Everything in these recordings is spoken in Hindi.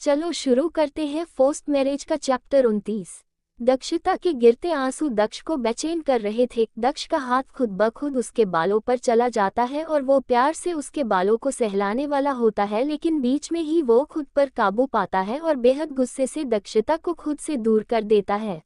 चलो शुरू करते हैं पोस्ट मैरिज का चैप्टर 29। दक्षिता के गिरते आंसू दक्ष को बेचैन कर रहे थे। दक्ष का हाथ खुद ब खुद उसके बालों पर चला जाता है और वो प्यार से उसके बालों को सहलाने वाला होता है, लेकिन बीच में ही वो खुद पर काबू पाता है और बेहद गुस्से से दक्षिता को खुद से दूर कर देता है।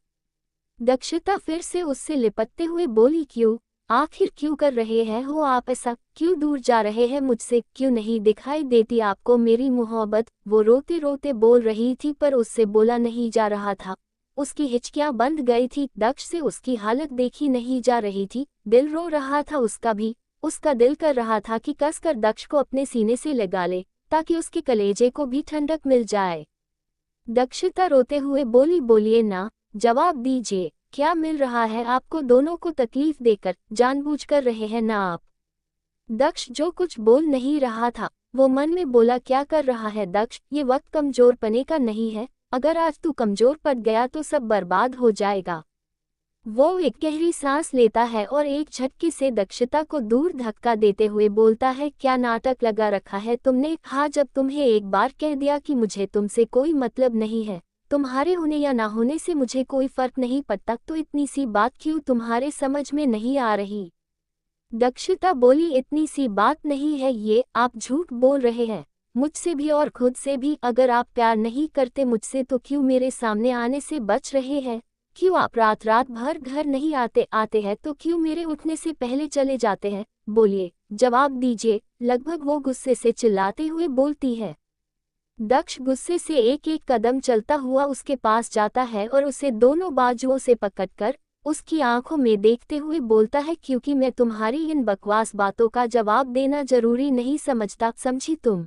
दक्षिता फिर से उससे लिपटते हुए बोली, क्यों, आखिर क्यों कर रहे हैं हो आप ऐसा, क्यों दूर जा रहे हैं मुझसे, क्यों नहीं दिखाई देती आपको मेरी मोहब्बत। वो रोते रोते बोल रही थी पर उससे बोला नहीं जा रहा था। उसकी हिचकियां बंध गई थी। दक्ष से उसकी हालत देखी नहीं जा रही थी। दिल रो रहा था उसका भी। उसका दिल कर रहा था कि कसकर दक्ष को अपने सीने से लगा ले ताकि उसके कलेजे को भी ठंडक मिल जाए। दक्षिता रोते हुए बोली, बोलिए ना, जवाब दीजिए, क्या मिल रहा है आपको दोनों को तकलीफ देकर, जानबूझकर रहे हैं ना आप। दक्ष जो कुछ बोल नहीं रहा था वो मन में बोला, क्या कर रहा है दक्ष, ये वक्त कमजोर पने का नहीं है, अगर आज तू कमजोर पड़ गया तो सब बर्बाद हो जाएगा। वो एक गहरी सांस लेता है और एक झटके से दक्षिता को दूर धक्का देते हुए बोलता है, क्या नाटक लगा रखा है तुमने। हाँ, जब तुम्हें एक बार कह दिया कि मुझे तुमसे कोई मतलब नहीं है, तुम्हारे होने या ना होने से मुझे कोई फर्क नहीं पड़ता, तो इतनी सी बात क्यों तुम्हारे समझ में नहीं आ रही। दक्षिता बोली, इतनी सी बात नहीं है ये, आप झूठ बोल रहे हैं, मुझसे भी और खुद से भी। अगर आप प्यार नहीं करते मुझसे तो क्यों मेरे सामने आने से बच रहे हैं, क्यों आप रात रात भर घर नहीं आते हैं तो क्यों मेरे उठने से पहले चले जाते हैं, बोलिए, जवाब दीजिए, लगभग वो गुस्से से चिल्लाते हुए बोलती है। दक्ष गुस्से से एक एक कदम चलता हुआ उसके पास जाता है और उसे दोनों बाजुओं से पकड़कर उसकी आंखों में देखते हुए बोलता है, क्योंकि मैं तुम्हारी इन बकवास बातों का जवाब देना जरूरी नहीं समझता, समझी तुम।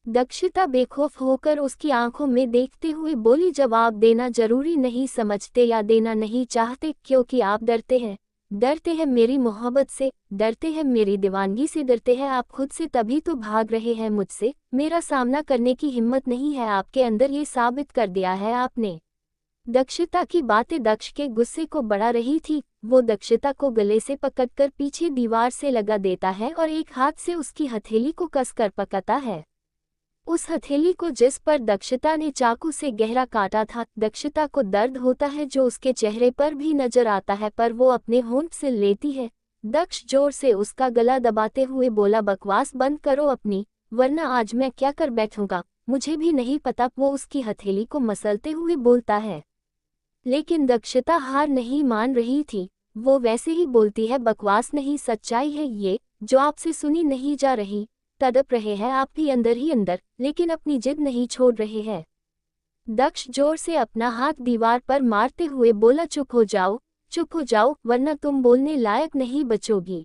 दक्षिता बेखौफ होकर उसकी आंखों में देखते हुए बोली, जवाब देना जरूरी नहीं समझते या देना नहीं चाहते, क्योंकि आप डरते हैं मेरी मोहब्बत से, डरते हैं मेरी दीवानगी से, डरते हैं आप खुद से, तभी तो भाग रहे हैं मुझसे। मेरा सामना करने की हिम्मत नहीं है आपके अंदर, ये साबित कर दिया है आपने। दक्षिता की बातें दक्ष के गुस्से को बढ़ा रही थी। वो दक्षिता को गले से पकड़कर पीछे दीवार से लगा देता है और एक हाथ से उसकी हथेली को कसकर पकड़ता है। उस हथेली को जिस पर दक्षिता ने चाकू से गहरा काटा था। दक्षिता को दर्द होता है जो उसके चेहरे पर भी नजर आता है, पर वो अपने होंठ से लेती है। दक्ष जोर से उसका गला दबाते हुए बोला, बकवास बंद करो अपनी, वरना आज मैं क्या कर बैठूंगा, मुझे भी नहीं पता। वो उसकी हथेली को मसलते हुए बोलता है, लेकिन दक्षिता हार नहीं मान रही थी। वो वैसे ही बोलती है, बकवास नहीं, सच्चाई है ये जो आपसे सुनी नहीं जा रही। तड़प रहे हैं आप भी अंदर ही अंदर, लेकिन अपनी जिद नहीं छोड़ रहे हैं। दक्ष जोर से अपना हाथ दीवार पर मारते हुए बोला, चुप हो जाओ, वरना तुम बोलने लायक नहीं बचोगी।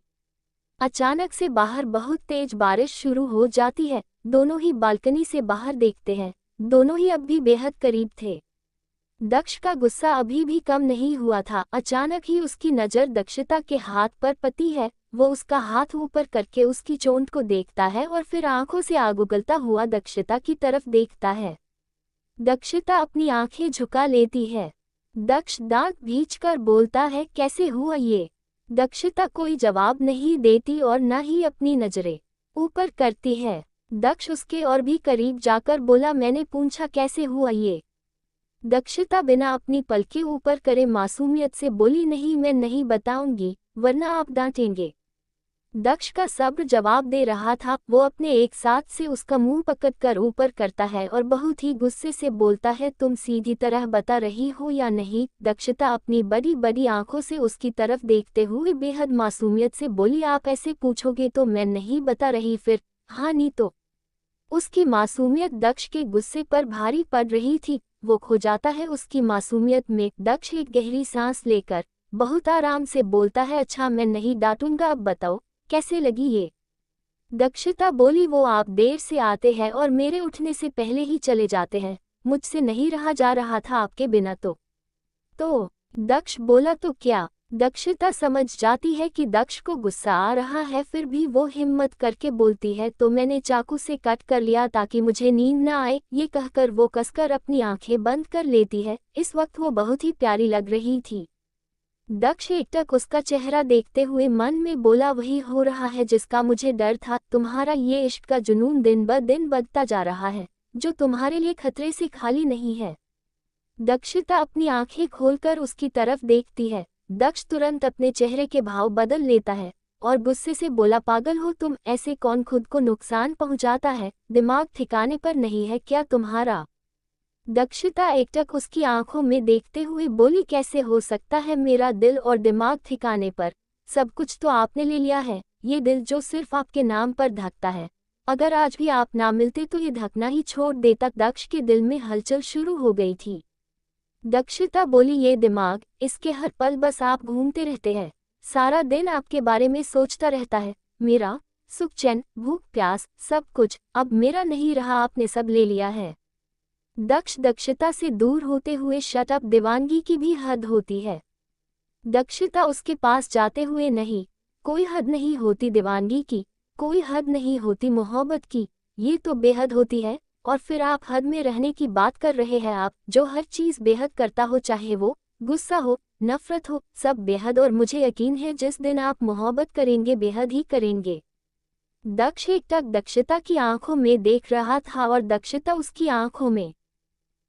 अचानक से बाहर बहुत तेज बारिश शुरू हो जाती है। दोनों ही बालकनी से बाहर देखते हैं। दोनों ही अब भी बेहद करीब थे। दक्ष का गुस्सा अभी भी कम नहीं हुआ था। अचानक ही उसकी नज़र दक्षिता के हाथ पर पड़ती है। वो उसका हाथ ऊपर करके उसकी चोंच को देखता है और फिर आंखों से आग उगलता हुआ दक्षिता की तरफ देखता है। दक्षिता अपनी आंखें झुका लेती है। दक्ष दांत भींचकर बोलता है, कैसे हुआ ये। दक्षिता कोई जवाब नहीं देती और न ही अपनी नजरें ऊपर करती है। दक्ष उसके और भी करीब जाकर बोला, मैंने पूछा कैसे हुआ ये। दक्षिता बिना अपनी पलकें ऊपर करे मासूमियत से बोली, नहीं, मैं नहीं बताऊंगी, वरना आप डांटेंगे। दक्ष का सब्र जवाब दे रहा था। वो अपने एक साथ से उसका मुंह पकड़कर ऊपर करता है और बहुत ही गुस्से से बोलता है, तुम सीधी तरह बता रही हो या नहीं। दक्षिता अपनी बड़ी बड़ी आंखों से उसकी तरफ देखते हुए बेहद मासूमियत से बोली, आप ऐसे पूछोगे तो मैं नहीं बता रही, फिर हाँ नहीं तो। उसकी मासूमियत दक्ष के गुस्से पर भारी पड़ रही थी। वो खो जाता है उसकी मासूमियत में। दक्ष एक गहरी सांस लेकर बहुत आराम से बोलता है, अच्छा मैं नहीं डांटूंगा, अब बताओ कैसे लगी ये। दक्षिता बोली, वो आप देर से आते हैं और मेरे उठने से पहले ही चले जाते हैं, मुझसे नहीं रहा जा रहा था आपके बिना तो दक्ष बोला, तो क्या। दक्षिता समझ जाती है कि दक्ष को गुस्सा आ रहा है, फिर भी वो हिम्मत करके बोलती है, तो मैंने चाकू से कट कर लिया ताकि मुझे नींद न आए। ये कहकर वो कसकर अपनी आंखें बंद कर लेती है। इस वक्त वो बहुत ही प्यारी लग रही थी। दक्ष एकटक उसका चेहरा देखते हुए मन में बोला, वही हो रहा है जिसका मुझे डर था। तुम्हारा ये इश्क का जुनून दिन ब दिन बढ़ता जा रहा है। जो तुम्हारे लिए खतरे से खाली नहीं है। दक्षिता अपनी आंखें खोलकर उसकी तरफ देखती है। दक्ष तुरंत अपने चेहरे के भाव बदल लेता है और गुस्से से बोला, पागल हो तुम, ऐसे कौन खुद को नुकसान पहुंचाता है, दिमाग ठिकाने पर नहीं है क्या तुम्हारा? दक्षिता एकटक उसकी आंखों में देखते हुए बोली, कैसे हो सकता है मेरा दिल और दिमाग ठिकाने पर? सब कुछ तो आपने ले लिया है, ये दिल जो सिर्फ आपके नाम पर धड़कता है। अगर आज भी आप ना मिलते तो ये धड़कना ही छोड़ देता। दक्ष के दिल में हलचल शुरू हो गई थी। दक्षिता बोली, ये दिमाग, इसके हर पल बस आप घूमते रहते हैं, सारा दिन आपके बारे में सोचता रहता है। मेरा सुख, चैन, भूख, प्यास, सब कुछ अब मेरा नहीं रहा, आपने सब ले लिया है। दक्ष दक्षिता से दूर होते हुए, शट अप, दीवानगी की भी हद होती है। दक्षिता उसके पास जाते हुए, नहीं, कोई हद नहीं होती दीवानगी की, कोई हद नहीं होती मोहब्बत की, ये तो बेहद होती है। और फिर आप हद में रहने की बात कर रहे हैं, आप जो हर चीज़ बेहद करता हो, चाहे वो गुस्सा हो, नफरत हो, सब बेहद। और मुझे यकीन है जिस दिन आप मोहब्बत करेंगे बेहद ही करेंगे। दक्ष एकटक दक्षिता की आंखों में देख रहा था और दक्षिता उसकी आंखों में।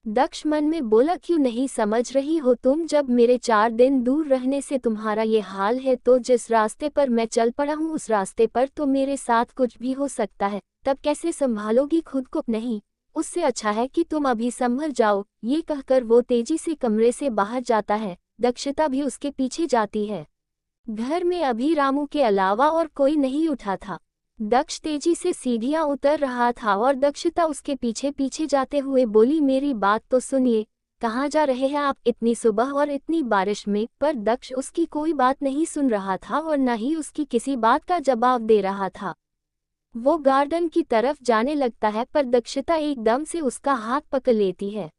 दक्ष मन में बोला, क्यों नहीं समझ रही हो तुम? जब मेरे 4 दिन दूर रहने से तुम्हारा ये हाल है तो जिस रास्ते पर मैं चल पड़ा हूँ उस रास्ते पर तो मेरे साथ कुछ भी हो सकता है, तब कैसे संभालोगी खुद को? नहीं, उससे अच्छा है कि तुम अभी संभल जाओ। ये कहकर वो तेजी से कमरे से बाहर जाता है। दक्षिता भी उसके पीछे जाती है। घर में अभी रामू के अलावा और कोई नहीं उठा था। दक्ष तेजी से सीढ़ियां उतर रहा था और दक्षिता उसके पीछे पीछे जाते हुए बोली, मेरी बात तो सुनिए, कहाँ जा रहे हैं आप इतनी सुबह और इतनी बारिश में? पर दक्ष उसकी कोई बात नहीं सुन रहा था और न ही उसकी किसी बात का जवाब दे रहा था। वो गार्डन की तरफ जाने लगता है पर दक्षिता एकदम से उसका हाथ पकड़ लेती है।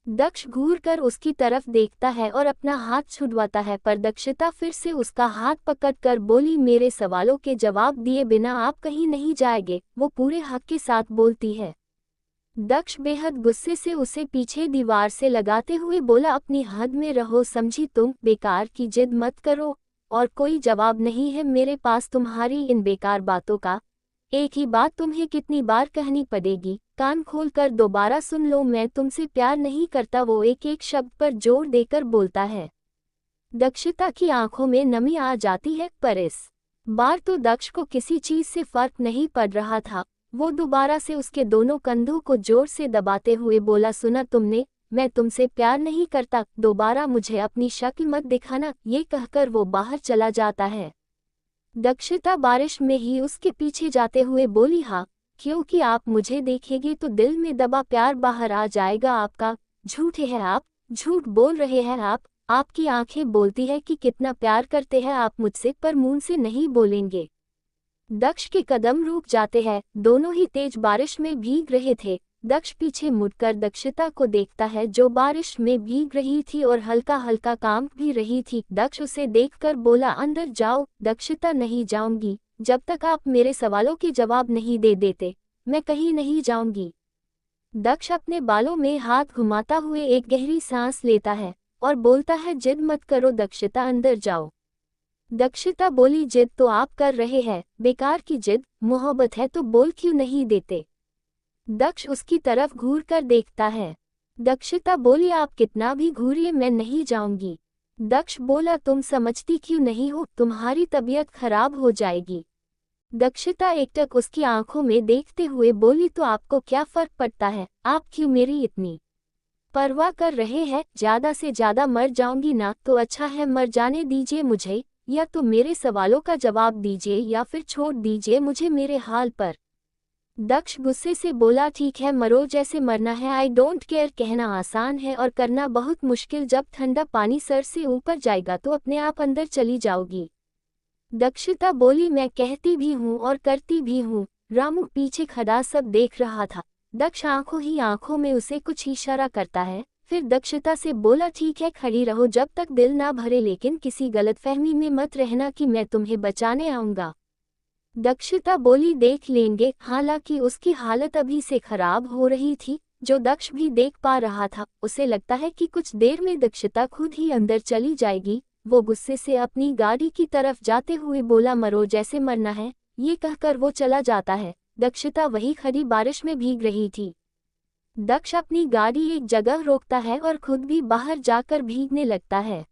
दक्ष घूर कर उसकी तरफ देखता है और अपना हाथ छुड़वाता है पर दक्षिता फिर से उसका हाथ पकड़कर बोली, मेरे सवालों के जवाब दिए बिना आप कहीं नहीं जाएंगे, वो पूरे हक के साथ बोलती है। दक्ष बेहद गुस्से से उसे पीछे दीवार से लगाते हुए बोला, अपनी हद में रहो, समझी तुम? बेकार की जिद मत करो और कोई जवाब नहीं है मेरे पास तुम्हारी इन बेकार बातों का। एक ही बात तुम्हें कितनी बार कहनी पड़ेगी? कान खोलकर दोबारा सुन लो, मैं तुमसे प्यार नहीं करता, वो एक एक शब्द पर जोर देकर बोलता है। दक्षिता की आंखों में नमी आ जाती है पर इस बार तो दक्ष को किसी चीज से फर्क नहीं पड़ रहा था। वो दोबारा से उसके दोनों कंधों को जोर से दबाते हुए बोला, सुना तुमने, मैं तुमसे प्यार नहीं करता, दोबारा मुझे अपनी शक्ल मत दिखाना। ये कहकर वो बाहर चला जाता है। दक्षिता बारिश में ही उसके पीछे जाते हुए बोली, हाँ, क्योंकि आप मुझे देखेंगे तो दिल में दबा प्यार बाहर आ जाएगा आपका। झूठे हैं आप, झूठ बोल रहे हैं आप। आपकी आंखें बोलती है कि कितना प्यार करते हैं आप मुझसे, पर मुंह से नहीं बोलेंगे। दक्ष के कदम रुक जाते हैं। दोनों ही तेज बारिश में भीग रहे थे। दक्ष पीछे मुड़कर दक्षिता को देखता है जो बारिश में भीग रही थी और हल्का हल्का कांप भी रही थी। दक्ष उसे देखकर बोला, अंदर जाओ। दक्षिता, नहीं जाऊंगी, जब तक आप मेरे सवालों के जवाब नहीं दे देते मैं कहीं नहीं जाऊंगी। दक्ष अपने बालों में हाथ घुमाता हुए एक गहरी सांस लेता है और बोलता है, जिद मत करो दक्षिता, अंदर जाओ। दक्षिता बोली, जिद तो आप कर रहे हैं, बेकार की जिद। मोहब्बत है तो बोल क्यों नहीं देते? दक्ष उसकी तरफ घूर कर देखता है। दक्षिता बोली, आप कितना भी घूरिए मैं नहीं जाऊंगी। दक्ष बोला, तुम समझती क्यों नहीं हो, तुम्हारी तबीयत खराब हो जाएगी। दक्षिता एकटक उसकी आंखों में देखते हुए बोली, तो आपको क्या फर्क पड़ता है? आप क्यों मेरी इतनी परवाह कर रहे हैं? ज्यादा से ज्यादा मर जाऊंगी ना, तो अच्छा है मर जाने दीजिए मुझे, या तो मेरे सवालों का जवाब दीजिए या फिर छोड़ दीजिए मुझे मेरे हाल पर। दक्ष गुस्से से बोला, ठीक है मरो, जैसे मरना है, आई डोंट केयर। कहना आसान है और करना बहुत मुश्किल। जब ठंडा पानी सर से ऊपर जाएगा तो अपने आप अंदर चली जाओगी। दक्षिता बोली, मैं कहती भी हूँ और करती भी हूँ। रामू पीछे खड़ा सब देख रहा था। दक्ष आंखों ही आंखों में उसे कुछ इशारा करता है, फिर दक्षिता से बोला, ठीक है खड़ी रहो जब तक दिल ना भरे, लेकिन किसी गलतफहमी में मत रहना कि मैं तुम्हें बचाने आऊँगा। दक्षिता बोली, देख लेंगे। हालांकि उसकी हालत अभी से खराब हो रही थी, जो दक्ष भी देख पा रहा था। उसे लगता है कि कुछ देर में दक्षिता खुद ही अंदर चली जाएगी। वो गुस्से से अपनी गाड़ी की तरफ जाते हुए बोला, मरो जैसे मरना है। ये कहकर वो चला जाता है। दक्षिता वही खड़ी बारिश में भीग रही थी। दक्ष अपनी गाड़ी एक जगह रोकता है और खुद भी बाहर जाकर भीगने लगता है।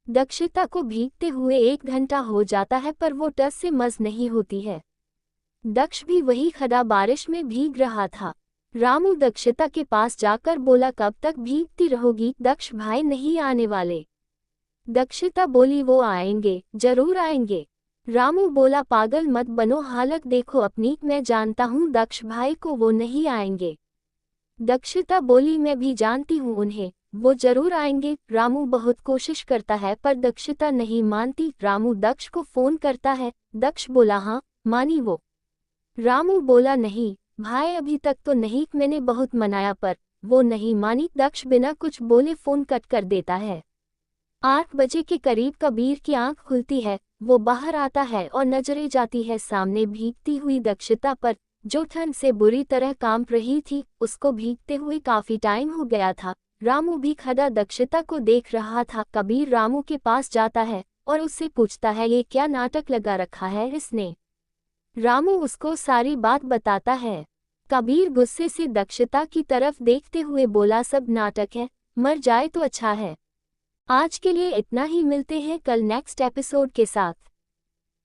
दक्षिता को भीगते हुए 1 घंटा हो जाता है पर वो टस से मस नहीं होती है। दक्ष भी वही खड़ा बारिश में भीग रहा था। रामू दक्षिता के पास जाकर बोला, कब तक भीगती रहोगी? दक्ष भाई नहीं आने वाले। दक्षिता बोली, वो आएंगे, जरूर आएंगे। रामू बोला, पागल मत बनो, हालत देखो अपनी, मैं जानता हूँ दक्ष भाई को, वो नहीं आएंगे। दक्षिता बोली, मैं भी जानती हूँ उन्हें, वो जरूर आएंगे। रामू बहुत कोशिश करता है पर दक्षिता नहीं मानती। रामू दक्ष को फोन करता है। दक्ष बोला, हाँ मानी वो। रामू बोला, नहीं भाई अभी तक तो नहीं, मैंने बहुत मनाया पर वो नहीं मानी। दक्ष बिना कुछ बोले फोन कट कर देता है। 8 बजे के करीब कबीर की आंख खुलती है। वो बाहर आता है और नजरें जाती है सामने भीगती हुई दक्षिता पर, जो ठंड से बुरी तरह कांप रही थी। उसको भीगते हुए काफी टाइम हो गया था। रामू भी खड़ा दक्षिता को देख रहा था। कबीर रामू के पास जाता है और उससे पूछता है, ये क्या नाटक लगा रखा है इसने? रामू उसको सारी बात बताता है। कबीर गुस्से से दक्षिता की तरफ देखते हुए बोला, सब नाटक है, मर जाए तो अच्छा है। आज के लिए इतना ही, मिलते हैं कल नेक्स्ट एपिसोड के साथ।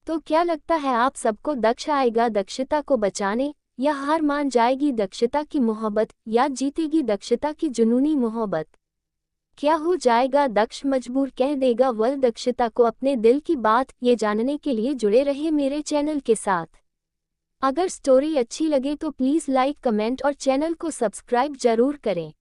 तो क्या लगता है आप सबको, दक्ष आएगा दक्षिता को बचाने या हार मान जाएगी दक्षिता की मोहब्बत, या जीतेगी दक्षिता की जुनूनी मोहब्बत? क्या हो जाएगा? दक्ष मजबूर कह देगा वह दक्षिता को अपने दिल की बात? ये जानने के लिए जुड़े रहे मेरे चैनल के साथ। अगर स्टोरी अच्छी लगे तो प्लीज़ लाइक, कमेंट और चैनल को सब्सक्राइब जरूर करें।